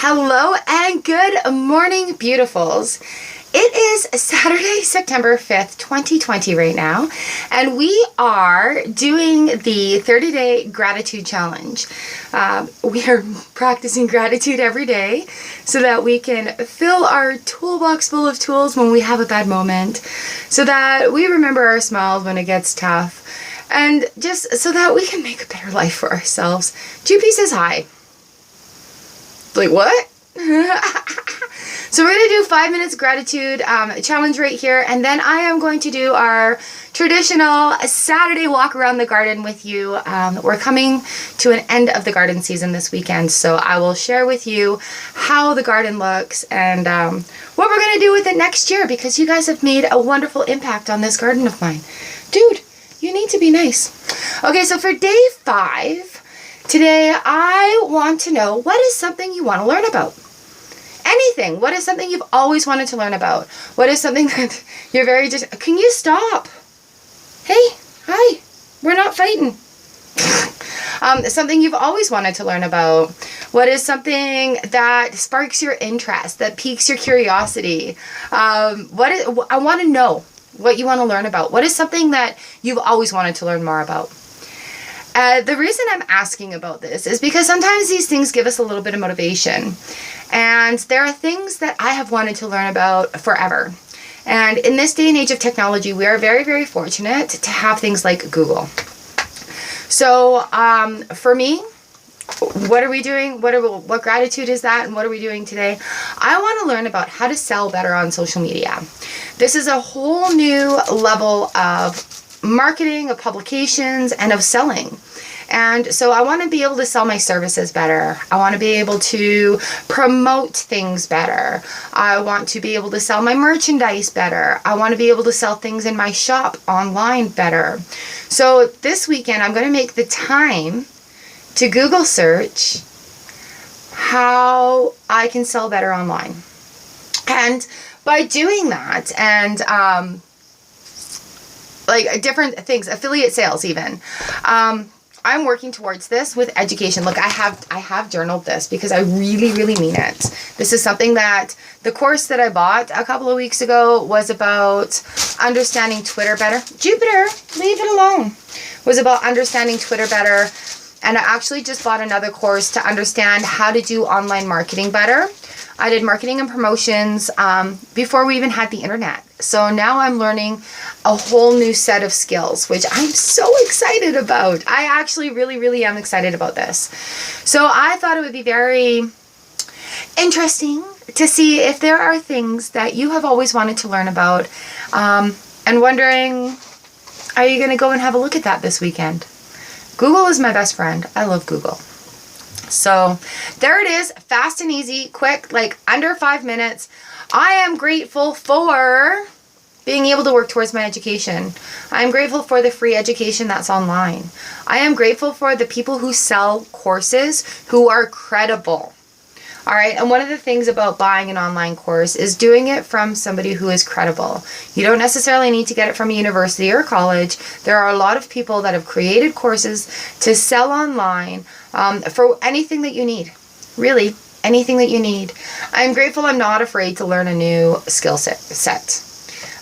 Hello and good morning, beautifuls. It is Saturday, September 5th, 2020 right now, and we are doing the 30-day gratitude challenge. We are practicing gratitude every day so that we can fill our toolbox full of tools when we have a bad moment, so that we remember our smiles when it gets tough, and just so that we can make a better life for ourselves. GP says hi. Like, what? So we're going to do 5 minutes gratitude challenge right here, and then I am going to do our traditional Saturday walk around the garden with you. We're coming to an end of the garden season this weekend, so I will share with you how the garden looks and what we're going to do with it next year, because you guys have made a wonderful impact on this garden of mine. Dude, you need to be nice. Okay, so for day 5, today, I want to know, what is something you want to learn about? Anything. What is something you've always wanted to learn about? What is something that you're very just... Can you stop? Hey, hi. We're not fighting. Something you've always wanted to learn about. What is something that sparks your interest, that piques your curiosity? I want to know what you want to learn about. What is something that you've always wanted to learn more about? The reason I'm asking about this is because sometimes these things give us a little bit of motivation. And there are things that I have wanted to learn about forever. And in this day and age of technology, we are very, very fortunate to have things like Google. So for me, what are we doing? What gratitude is that? And what are we doing today? I want to learn about how to sell better on social media. This is a whole new level of marketing, of publications, and of selling. And so I want to be able to sell my services better. I want to be able to promote things better. I want to be able to sell my merchandise better. I want to be able to sell things in my shop online better. So this weekend, I'm going to make the time to Google search how I can sell better online. And by doing that, and like different things, affiliate sales even, I'm working towards this with education. Look, I have journaled this because I really, really mean it. This is something that the course that I bought a couple of weeks ago was about understanding Twitter better. Jupiter, leave it alone. Was about understanding Twitter better. And I actually just bought another course to understand how to do online marketing better. I did marketing and promotions before we even had the internet. So now I'm learning a whole new set of skills, which I'm so excited about. I actually really, really am excited about this. So I thought it would be very interesting to see if there are things that you have always wanted to learn about, and wondering, are you going to go and have a look at that this weekend? Google is my best friend. I love Google. So there it is, fast and easy, quick, like under 5 minutes. I am grateful for being able to work towards my education. I'm grateful for the free education that's online. I am grateful for the people who sell courses who are credible. All right, and one of the things about buying an online course is doing it from somebody who is credible. You don't necessarily need to get it from a university or college. There are a lot of people that have created courses to sell online for anything that you need. Really, anything that you need. I'm grateful I'm not afraid to learn a new skill set.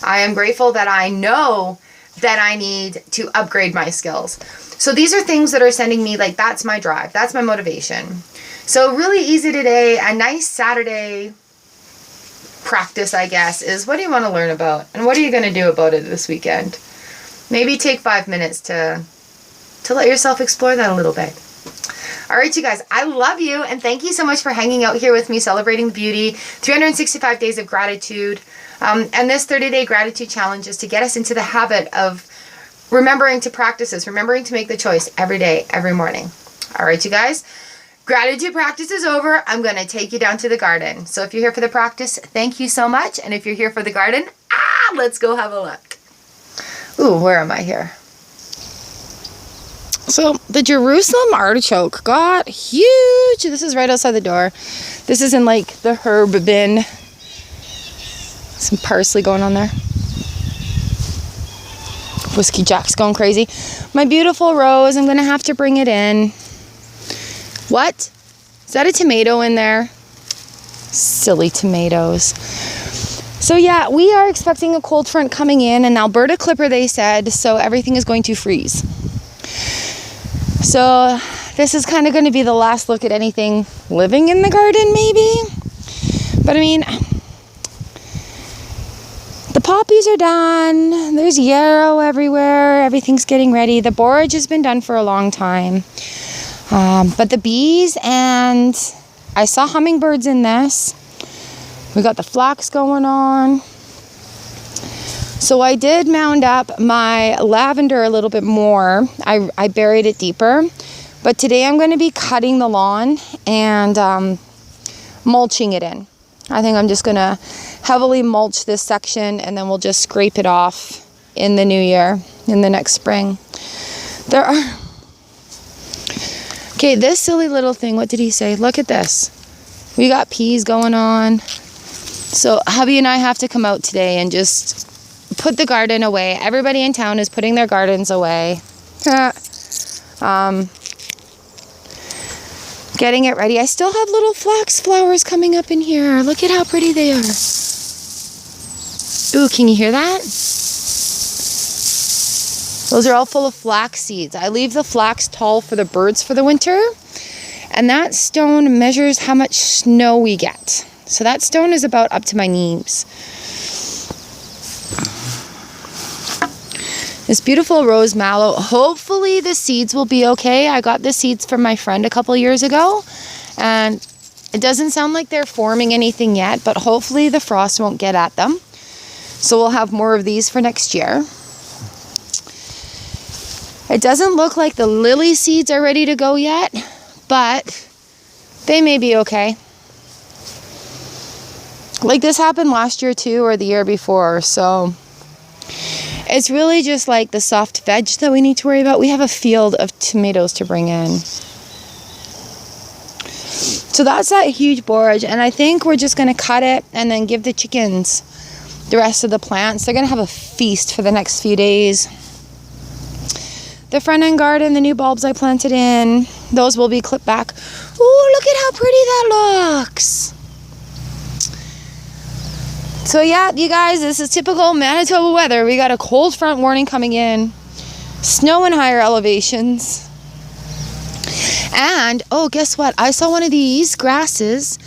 I am grateful that I know that I need to upgrade my skills. So these are things that are sending me, like, that's my drive. That's my motivation. So really easy today, a nice Saturday practice, I guess, is what do you want to learn about? And what are you going to do about it this weekend? Maybe take 5 minutes to let yourself explore that a little bit. All right, you guys, I love you, and thank you so much for hanging out here with me, celebrating the beauty, 365 days of gratitude. And this 30-day gratitude challenge is to get us into the habit of remembering to practice this, remembering to make the choice every day, every morning. All right, you guys. Gratitude practice is over. I'm going to take you down to the garden. So if you're here for the practice, thank you so much. And if you're here for the garden, let's go have a look. Ooh, where am I here? So the Jerusalem artichoke got huge. This is right outside the door. This is in like the herb bin. Some parsley going on there. Whiskey Jack's going crazy. My beautiful rose, I'm going to have to bring it in. What? Is that a tomato in there? Silly tomatoes. So yeah, we are expecting a cold front coming in, and Alberta Clipper, they said, so everything is going to freeze. So this is kind of going to be the last look at anything living in the garden, maybe. But I mean, the poppies are done. There's yarrow everywhere. Everything's getting ready. The borage has been done for a long time. But the bees, and I saw hummingbirds in this. We got the flax going on. So I did mound up my lavender a little bit more. I buried it deeper. But today I'm going to be cutting the lawn and mulching it in. I think I'm just going to heavily mulch this section, and then we'll just scrape it off in the new year, in the next spring. Okay, this silly little thing, what did he say? Look at this. We got peas going on. So hubby and I have to come out today and just put the garden away. Everybody in town is putting their gardens away. Getting it ready. I still have little flax flowers coming up in here. Look at how pretty they are. Ooh, can you hear that? Those are all full of flax seeds. I leave the flax tall for the birds for the winter. And that stone measures how much snow we get. So that stone is about up to my knees. This beautiful rose mallow. Hopefully the seeds will be okay. I got the seeds from my friend a couple years ago. And it doesn't sound like they're forming anything yet, but hopefully the frost won't get at them. So we'll have more of these for next year. It doesn't look like the lily seeds are ready to go yet, but they may be okay. Like this happened last year too, or the year before, so it's really just like the soft veg that we need to worry about. We have a field of tomatoes to bring in. So that's that huge borage, and I think we're just going to cut it and then give the chickens the rest of the plants. They're going to have a feast for the next few days. The front end garden, the new bulbs I planted in, those will be clipped back. Ooh, look at how pretty that looks. So yeah, you guys, this is typical Manitoba weather. We got a cold front warning coming in. Snow in higher elevations. And, oh, guess what? I saw one of these grasses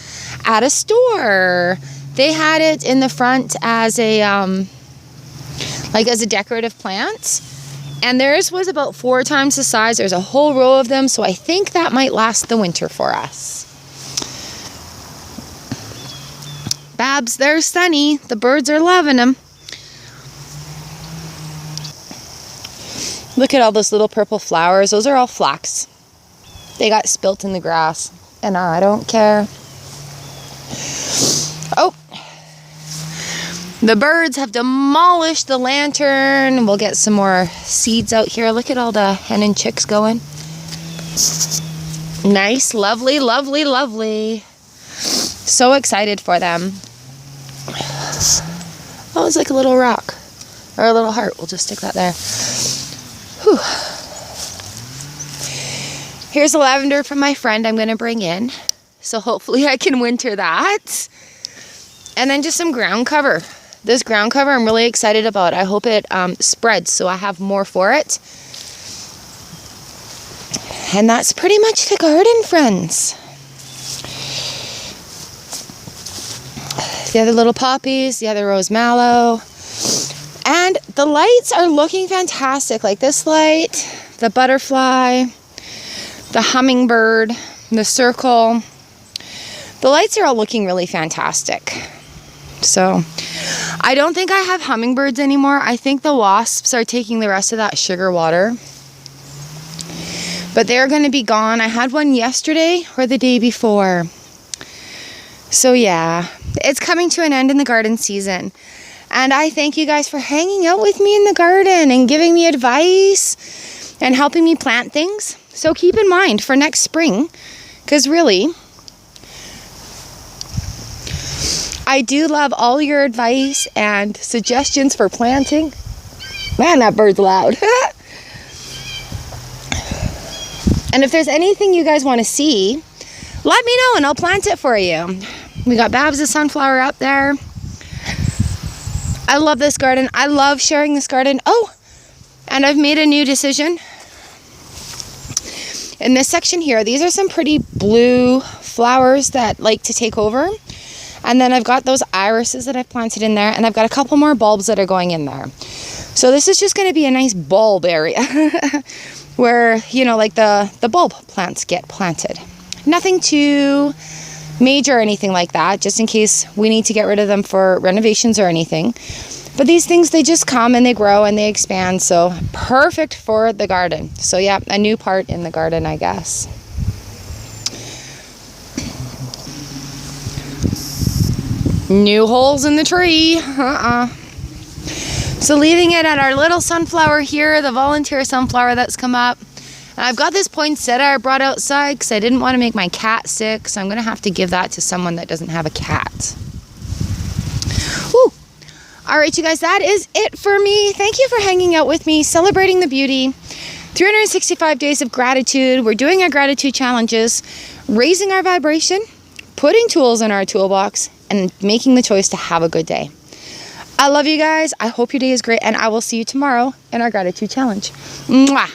at a store. They had it in the front as a, as a decorative plant. And theirs was about 4 times the size. There's a whole row of them, so I think that might last the winter for us. Babs, they're sunny. The birds are loving them. Look at all those little purple flowers. Those are all flax. They got spilt in the grass, and I don't care. Oh, the birds have demolished the lantern. We'll get some more seeds out here. Look at all the hen and chicks going. Nice, lovely, lovely, lovely. So excited for them. Oh, it's like a little rock. Or a little heart. We'll just stick that there. Whew. Here's the lavender from my friend I'm going to bring in. So hopefully I can winter that. And then just some ground cover. This ground cover I'm really excited about. I hope it spreads so I have more for it. And that's pretty much the garden, friends. The other little poppies, the other rose mallow. And the lights are looking fantastic. Like this light, the butterfly, the hummingbird, the circle. The lights are all looking really fantastic. So I don't think I have hummingbirds anymore. I think the wasps are taking the rest of that sugar water. But they're going to be gone. I had one yesterday or the day before. So yeah, it's coming to an end in the garden season. And I thank you guys for hanging out with me in the garden and giving me advice and helping me plant things. So keep in mind for next spring, because really, I do love all your advice and suggestions for planting. Man, that bird's loud. And if there's anything you guys want to see, let me know and I'll plant it for you. We got Babs' sunflower up there. I love this garden. I love sharing this garden. Oh, and I've made a new decision. In this section here, these are some pretty blue flowers that like to take over. And then I've got those irises that I've planted in there, and I've got a couple more bulbs that are going in there. So this is just going to be a nice bulb area where, you know, like the bulb plants get planted. Nothing too major or anything like that, just in case we need to get rid of them for renovations or anything. But these things, they just come and they grow and they expand, so perfect for the garden. So yeah, a new part in the garden, I guess. New holes in the tree. So leaving it at our little sunflower here, the volunteer sunflower that's come up. And I've got this poinsettia I brought outside because I didn't want to make my cat sick, so I'm going to have to give that to someone that doesn't have a cat. Woo! All right, you guys, that is it for me. Thank you for hanging out with me, celebrating the beauty. 365 days of gratitude. We're doing our gratitude challenges, raising our vibration, putting tools in our toolbox, and making the choice to have a good day. I love you guys. I hope your day is great, and I will see you tomorrow in our gratitude challenge. Mwah!